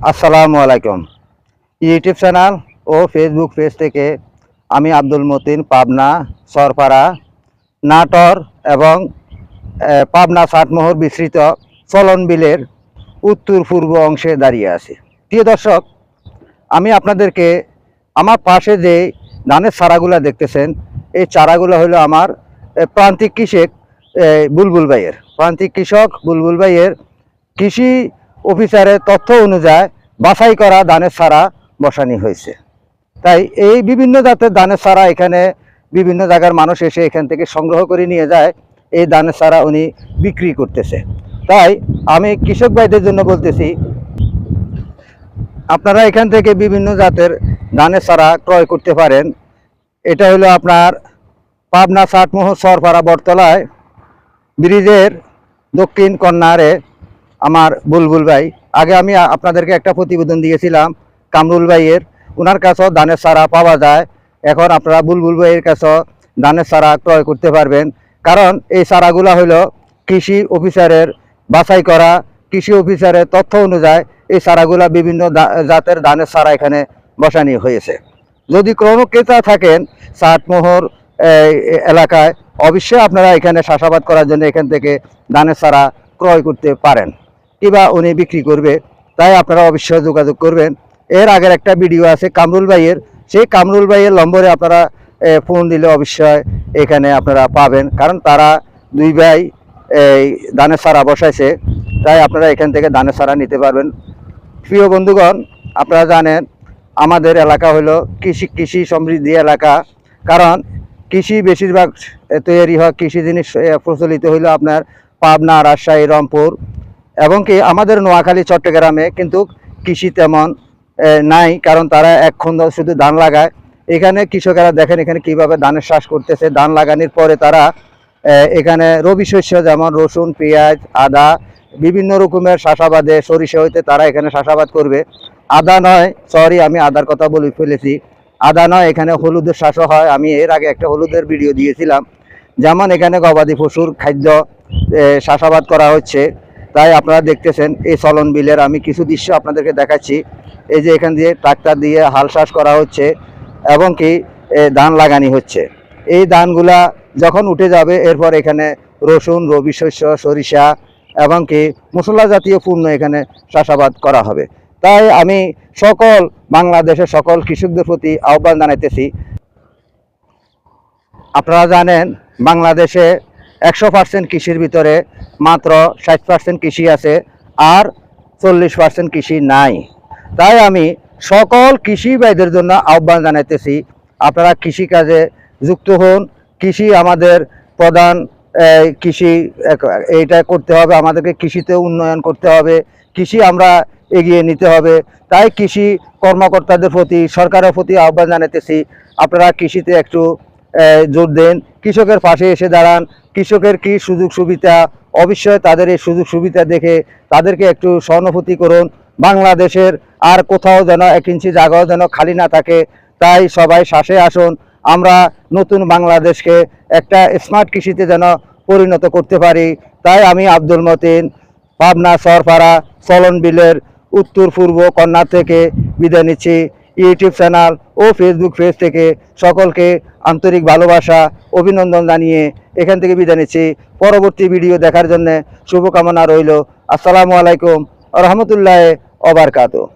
আসসালামু আলাইকুম। YouTube channel ও Facebook page থেকে আমি আব্দুল মতিন পাবনা সরপাড়া নাটোর এবং পাবনা সাতমোহর বিস্তৃত চলন বিলের উত্তর পূর্ব অংশে দাঁড়িয়ে আছি। প্রিয় দর্শক, আমি আপনাদেরকে আমার পাশে যে ধানের চারাগুলা দেখতেছেন, এই চারাগুলো হলো আমার প্রান্তিক কৃষক বুলবুল ভাইয়ের কৃষি অফিসারের তথ্য অনুযায়ী বাছাই করা ধানের চারা বসানি হয়েছে। তাই এই বিভিন্ন জাতের ধানের চারা এখানে বিভিন্ন জায়গার মানুষ এসে এখান থেকে সংগ্রহ করে নিয়ে যায়, এই ধানের চারা উনি বিক্রি করতেছে। তাই আমি কৃষক ভাইদের জন্য বলতেছি, আপনারা এখান থেকে বিভিন্ন জাতের ধানের চারা ক্রয় করতে পারেন। এটা হলো আপনার পাবনা সাতমোহর সরপাড়া বটতলায় ব্রিজের দক্ষিণ কর্নারে আমার বুলবুল ভাই। আগে আমি আপনাদেরকে একটা প্রতিবেদন দিয়েছিলাম কামরুল ভাইয়ের, ওনার কাছেও ধানের চারা পাওয়া যায়। এখন আপনারা বুলবুল ভাইয়ের কাছেও ধানের চারা ক্রয় করতে পারবেন, কারণ এই চারাগুলো হলো কৃষি অফিসারের বাছাই করা, কৃষি অফিসারের তথ্য অনুযায়ী এই চারাগুলা বিভিন্ন জাতের ধানের চারা এখানে বসানি হয়েছে। যদি কোনো ক্রেতা থাকেন সাতমোহর এলাকায়, অবশ্যই আপনারা এখানে চাষাবাদ করার জন্য এখান থেকে ধানের চারা ক্রয় করতে পারেন, কিংবা উনি বিক্রি করবে। তাই আপনারা অবশ্যই যোগাযোগ করবেন। এর আগের একটা ভিডিও আছে কামরুল ভাইয়ের, সেই কামরুল ভাইয়ের নম্বরে আপনারা ফোন দিলে অবশ্যই এখানে আপনারা পাবেন, কারণ তারা দুই ভাই এই ধানের চারা বসাইছে। তাই আপনারা এখান থেকে ধানের চারা নিতে পারবেন। প্রিয় বন্ধুগণ, আপনারা জানেন আমাদের এলাকা হলো কৃষি সমৃদ্ধি এলাকা, কারণ কৃষি বেশিরভাগ তৈরি হয়, কৃষি জিনিস প্রচলিত হইলো আপনার পাবনা, রাজশাহী, রংপুর এবং কি আমাদের নোয়াখালী, চট্টগ্রামে কিন্তু কৃষি তেমন নাই, কারণ তারা এখন শুধু ধান লাগায়। এখানে কৃষকেরা দেখেন এখানে কিভাবে ধানের চাষ করতেছে। ধান লাগানোর পরে তারা এখানে রবি শস্য যেমন রসুন, পেঁয়াজ, আদা, বিভিন্ন রকমের চাষাবাদে সরিষা হইতে তারা এখানে চাষাবাদ করবে। আদা নয়, সরি আমি আদার কথা বলে ফেলেছি, আদা নয়, এখানে হলুদের চাষও হয়। আমি এর আগে একটা হলুদের ভিডিও দিয়েছিলাম। যেমন এখানে গবাদি পশুর খাদ্য চাষাবাদ করা হচ্ছে। তাই আপনারা দেখতেছেন এই চলন বিলের আমি কিছু দৃশ্য আপনাদেরকে দেখাচ্ছি। এই যে এখান দিয়ে ট্রাক্টর দিয়ে হাল চাষ করা হচ্ছে এবং কি ধান লাগানি হচ্ছে। এই ধানগুলা যখন উঠে যাবে, এরপর এখানে রসুন, রবি শস্য, সরিষা এবং কি মশলা জাতীয় পণ্য এখানে চাষাবাদ করা হবে। তাই আমি সকল বাংলাদেশের সকল কৃষকদের প্রতি আহ্বান জানাইতেছি, আপনারা জানেন বাংলাদেশে 100% কৃষির ভিতরে মাত্র 60% কৃষি আছে, আর 40% কৃষি নাই। তাই আমি সকল কৃষি ভাইদের জন্য আহ্বান জানাইতেছি, আপনারা কৃষিকাজে যুক্ত হন। কৃষি আমাদের প্রধান, কৃষি এইটা করতে হবে, আমাদেরকে কৃষিতে উন্নয়ন করতে হবে, কৃষি আমরা এগিয়ে নিতে হবে। তাই কৃষি কর্মকর্তাদের প্রতি, সরকারের প্রতি আহ্বান জানাইতেছি, আপনারা কৃষিতে একটু জোর দেন, কৃষকের পাশে এসে দাঁড়ান। কৃষকের কি সুযোগ সুবিধা, অবশ্যই তাদের এই সুযোগ সুবিধা দেখে তাদেরকে একটু সহানুভূতি করুন। বাংলাদেশের আর কোথাও যেন 1 ইঞ্চি জায়গাও যেন খালি না থাকে। তাই সবাই শ্বাসে আসুন, আমরা নতুন বাংলাদেশকে একটা স্মার্ট কৃষিতে যেন পরিণত করতে পারি। তাই আমি আব্দুল মতিন পাবনা সরপাড়া চলন বিলের উত্তর পূর্ব কর্নার থেকে বিদায় নিচ্ছি। ইউটিউব চ্যানেল ও ফেসবুক পেজ থেকে সকলকে আন্তরিক ভালোবাসা, অভিনন্দন জানিয়ে এখান থেকে বিদায় নিচ্ছি। পরবর্তী ভিডিও দেখার জন্য শুভকামনা রইল। আসসালামু আলাইকুম ওয়া রাহমাতুল্লাহি ওয়া বারাকাতুহু।